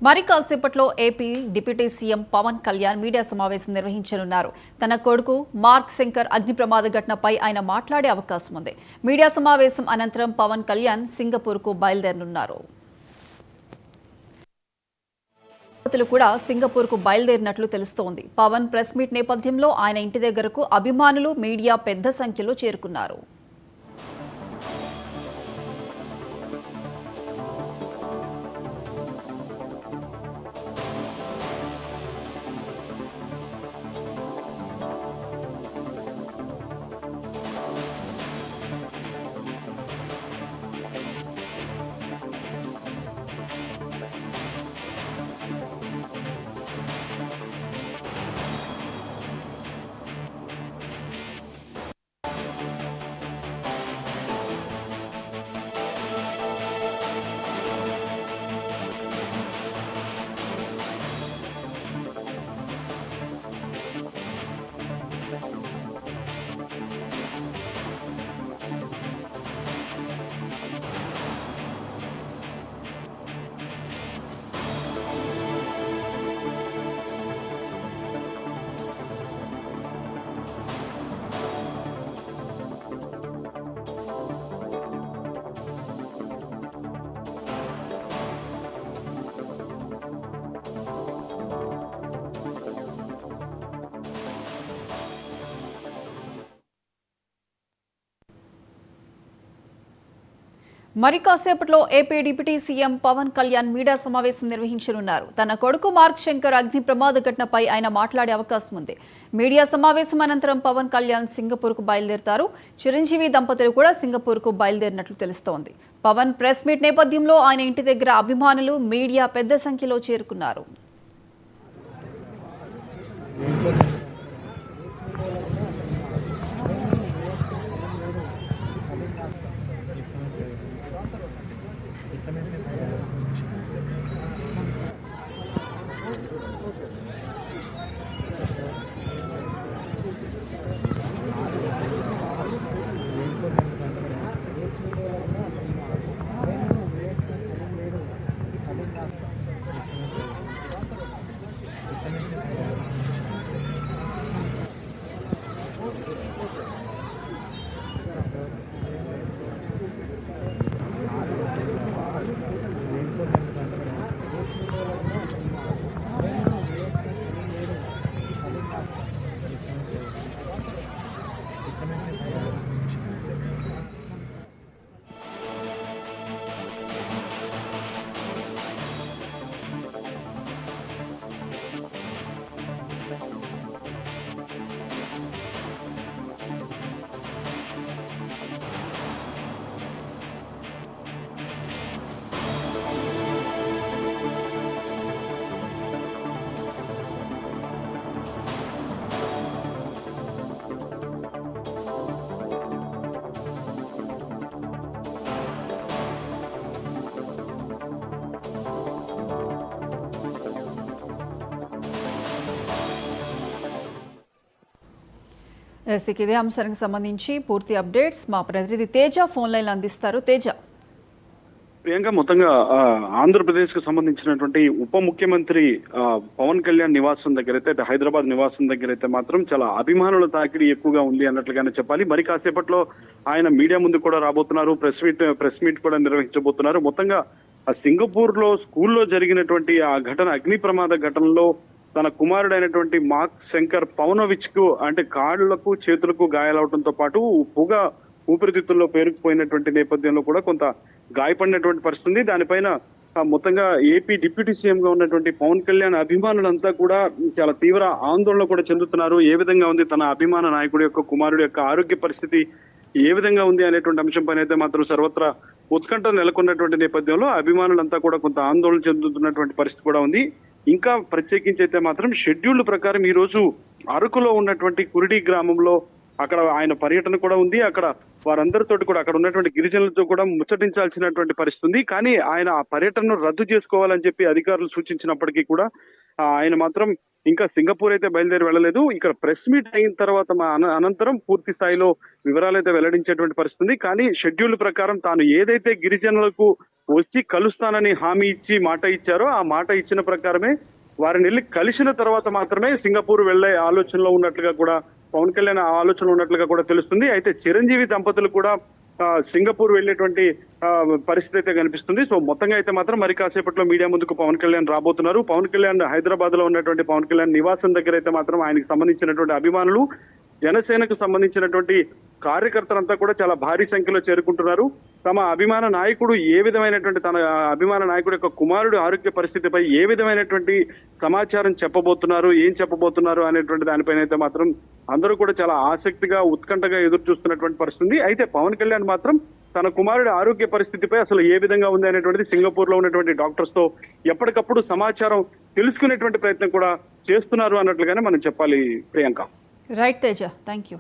మరి కాసేపట్లో AP deputy CM Pawan Kalyan media సమావేశం నిర్వహించనున్నారు. తన కొడుకు మార్క్ శంకర్ అగ్ని ప్రమాద ఘటనపై ఆయన మాట్లాడే అవకాశం ఉంది. మీడియా సమావేశం అనంతరం పవన్ కళ్యాణ్ సింగపూర్కు బయలుదేరనున్నారు. కూడా సింగపూర్కు బయలుదేరినట్లు తెలుస్తోంది. పవన్ ప్రెస్ మీట్ నేపథ్యంలో ఆయన ఇంటి దగ్గరకు అభిమానులు, మీడియా పెద్ద సంఖ్యలో చేరుకున్నారు. మరి కాసేపట్లో AP deputy CM Pawan Kalyan media సమావేశం నిర్వహించనున్నారు. తన కొడుకు మార్క్ శంకర్ అగ్ని ప్రమాద ఘటనపై ఆయన మాట్లాడే అవకాశం ఉంది. మీడియా సమావేశం అనంతరం పవన్ కళ్యాణ్ సింగపూర్కు బయలుదేరతారు. చిరంజీవి దంపతులు కూడా సింగపూర్కు బయలుదేరినట్లు తెలుస్తోంది. పవన్ ప్రెస్ మీట్ నేపథ్యంలో ఆయన ఇంటి దగ్గర అభిమానులు, మీడియా పెద్ద సంఖ్యలో చేరుకున్నారు. ఇదే అంశానికి సంబంధించి పూర్తి అప్డేట్స్ మా ప్రతినిధి తేజ ఫోన్ లైన్ అందిస్తారు. తేజ, ప్రియాంక, మొత్తంగా ఆంధ్రప్రదేశ్ కు సంబంధించినటువంటి ఉప ముఖ్యమంత్రి పవన్ కళ్యాణ్ నివాసం దగ్గర అయితే, హైదరాబాద్ నివాసం దగ్గర అయితే మాత్రం చాలా అభిమానుల తాకిడి ఎక్కువగా ఉంది అన్నట్లుగానే చెప్పాలి. మరి కాసేపట్లో ఆయన మీడియా ముందు కూడా రాబోతున్నారు. ప్రెస్ మీట్ కూడా నిర్వహించబోతున్నారు. మొత్తంగా సింగపూర్ లో స్కూల్లో జరిగినటువంటి ఆ ఘటన, అగ్ని ప్రమాద ఘటనలో తన కుమారుడైనటువంటి మార్క్ శంకర్ పవనోవిచ్ కు అంటే కాళ్లకు, చేతులకు గాయాలవడంతో పాటు పొగ ఊపిరితిత్తుల్లో పేరుకుపోయినటువంటి నేపథ్యంలో కూడా కొంత గాయపడినటువంటి పరిస్థితి. దానిపైన మొత్తంగా ఏపీ డిప్యూటీ సీఎం గా ఉన్నటువంటి పవన్ కళ్యాణ్ అభిమానులంతా కూడా చాలా తీవ్ర ఆందోళన కూడా చెందుతున్నారు. ఏ విధంగా ఉంది తన అభిమాన నాయకుడి యొక్క కుమారుడి యొక్క ఆరోగ్య పరిస్థితి, ఏ విధంగా ఉంది అనేటువంటి అంశం పైన అయితే మాత్రం సర్వత్రా ఉత్కంఠ నెలకొన్నటువంటి నేపథ్యంలో అభిమానులంతా కూడా కొంత ఆందోళన చెందుతున్నటువంటి పరిస్థితి కూడా ఉంది. ఇంకా ప్రత్యేకించి అయితే మాత్రం షెడ్యూల్ ప్రకారం ఈ రోజు అరకులో ఉన్నటువంటి కురిడి గ్రామంలో అక్కడ ఆయన పర్యటన కూడా ఉంది. అక్కడ వారందరితో కూడా, అక్కడ ఉన్నటువంటి గిరిజనులతో కూడా ముచ్చటించాల్సినటువంటి పరిస్థితి ఉంది. కానీ ఆయన ఆ పర్యటనను రద్దు చేసుకోవాలని చెప్పి అధికారులు సూచించినప్పటికీ కూడా ఆయన మాత్రం ఇంకా సింగపూర్ అయితే బయలుదేరి వెళ్ళలేదు. ఇక్కడ ప్రెస్ మీట్ అయిన తర్వాత అనంతరం పూర్తి స్థాయిలో వివరాలు అయితే వెల్లడించేటువంటి పరిస్థితి ఉంది. కానీ షెడ్యూల్ ప్రకారం తాను ఏదైతే గిరిజనులకు వచ్చి కలుస్తానని హామీ ఇచ్చి మాట ఇచ్చారో ఆ మాట ఇచ్చిన ప్రకారమే వారిని వెళ్ళి కలిసిన తర్వాత మాత్రమే సింగపూర్ వెళ్లే ఆలోచనలో ఉన్నట్లుగా కూడా పవన్ కళ్యాణ్ ఆలోచన ఉన్నట్లుగా కూడా తెలుస్తుంది. అయితే చిరంజీవి దంపతులు కూడా సింగపూర్ వెళ్ళేటువంటి పరిస్థితి అయితే కనిపిస్తుంది. సో మొత్తంగా అయితే మాత్రం మరి కాసేపట్లో మీడియా ముందుకు పవన్ కళ్యాణ్ రాబోతున్నారు. పవన్ కళ్యాణ్ హైదరాబాద్ లో ఉన్నటువంటి పవన్ కళ్యాణ్ నివాసం దగ్గర అయితే మాత్రం ఆయనకి సంబంధించినటువంటి అభిమానులు, జనసేనకు సంబంధించినటువంటి కార్యకర్తలంతా కూడా చాలా భారీ సంఖ్యలో చేరుకుంటున్నారు. తమ అభిమాన నాయకుడు తన అభిమాన నాయకుడు యొక్క కుమారుడు ఆరోగ్య పరిస్థితిపై ఏ విధమైనటువంటి సమాచారం ఏం చెప్పబోతున్నారు అనేటువంటి దానిపైన అయితే మాత్రం అందరూ కూడా చాలా ఆసక్తిగా, ఉత్కంఠగా ఎదురు చూస్తున్నటువంటి పరిస్థితి. అయితే పవన్ కళ్యాణ్ మాత్రం తన కుమారుడి ఆరోగ్య పరిస్థితిపై అసలు ఏ విధంగా ఉంది అనేటువంటిది సింగపూర్ లో ఉన్నటువంటి డాక్టర్స్ తో ఎప్పటికప్పుడు సమాచారం తెలుసుకునేటువంటి ప్రయత్నం కూడా చేస్తున్నారు అన్నట్లుగానే మనం చెప్పాలి Priyanka. Right Teja, thank you.